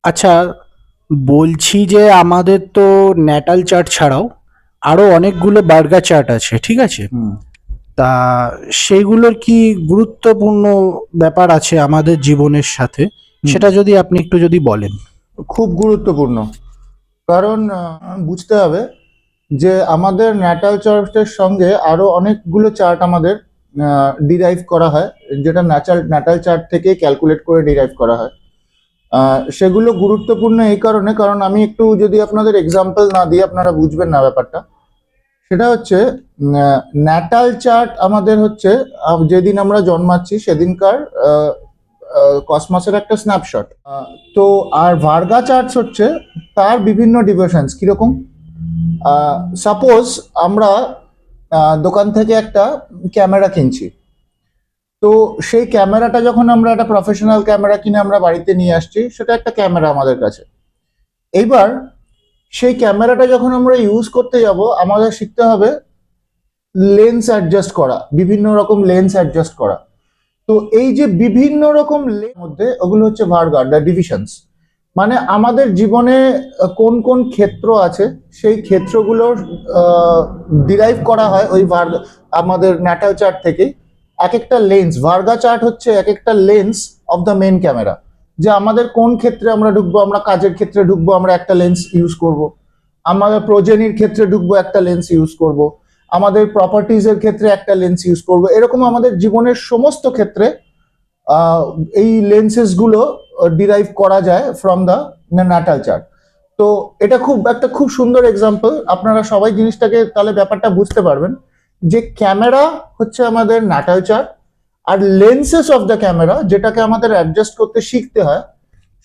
আচ্ছা, বলছি যে আমাদের তো ন্যাটাল চার্ট ছাড়াও আরো অনেকগুলো বার্গার চার্ট আছে, ঠিক আছে? হুম। তা সেইগুলোর কি গুরুত্বপূর্ণ ব্যাপার আছে আমাদের জীবনের সাথে, হুম। সেটা যদি আপনি একটু যদি বলেন। খুব গুরুত্বপূর্ণ। কারণ বুঝতে হবে যে আমাদের ন্যাটাল চার্টের সঙ্গে আরো অনেকগুলো চার্ট আমাদের ডিরাইভ করা হয়, যেটা ন্যাটাল চার্ট থেকে ক্যালকুলেট করে ডিরাইভ করা হয়। সেগুলো গুরুত্বপূর্ণ এই কারণে, কারণ আমি একটু যদি আপনাদের এক্সাম্পল না দিয়ে আপনারা বুঝবেন না ব্যাপারটা। সেটা হচ্ছে ন্যাটাল চার্ট আমাদের হচ্ছে যেদিন আমরা জন্মাচ্ছি সেদিনকার কসমসের একটা স্ন্যাপশট। তো আর ভার্গা চার্টস হচ্ছে তার বিভিন্ন ডিভিশনস কিরকম। সাপোজ আমরা দোকান থেকে একটা ক্যামেরা কিনছি। তো সেই ক্যামেরাটা যখন আমরা একটা প্রফেশনাল ক্যামেরা কিনে আমরা বাড়িতে নিয়ে আসছি, সেটা একটা ক্যামেরা আমাদের কাছে। এইবার সেই ক্যামেরাটা যখন আমরা ইউজ করতে যাব, আমাদের শিখতে হবে লেন্স অ্যাডজাস্ট করা, বিভিন্ন রকম লেন্স অ্যাডজাস্ট করা। তো এই যে বিভিন্ন রকম লেন্স মধ্যে ওগুলো হচ্ছে ভার্গা দ্য ডিভিশনস। মানে আমাদের জীবনে কোন কোন ক্ষেত্র আছে, সেই ক্ষেত্রগুলোর ডিরাইভ করা হয় ওই ভার্গা আমাদের ন্যাটাল চার্ট থেকে। এক একটা লেন্স, ভার্গা চার্ট হচ্ছে এক একটা lens of the main camera. যে আমাদের কোন ক্ষেত্রে আমরা ঢুকবো, আমরা কাজের ক্ষেত্রে ঢুকবো, আমরা একটা লেন্স ইউজ করব। আমাদের প্রোজেনির ক্ষেত্রে ঢুকবো, একটা লেন্স ইউজ করব। আমাদের প্রপার্টিজের ক্ষেত্রে একটা লেন্স ইউজ করব। এরকম আমাদের জীবনের সমস্ত ক্ষেত্রে এই লেন্সেস গুলো ডিরাইভ করা যায় ফ্রম দ্য ন্যাটাল চার্ট। তো এটা খুব সুন্দর এক্সাম্পল। আপনারা সবাই জিনিসটাকে তাহলে ব্যাপারটা বুঝতে পারবেন যে ক্যামেরা হচ্ছে আমাদের ন্যাটাল চার্ট, আর লেন্সেস অফ দ্য ক্যামেরা যেটাকে আমাদের অ্যাডজাস্ট করতে শিখতে হয়,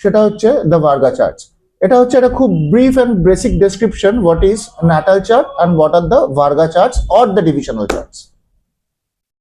সেটা হচ্ছে দ্য ভার্গা চার্টস। এটা হচ্ছে একটা খুব brief and basic description what is natal chart and what are the Varga charts or the divisional charts.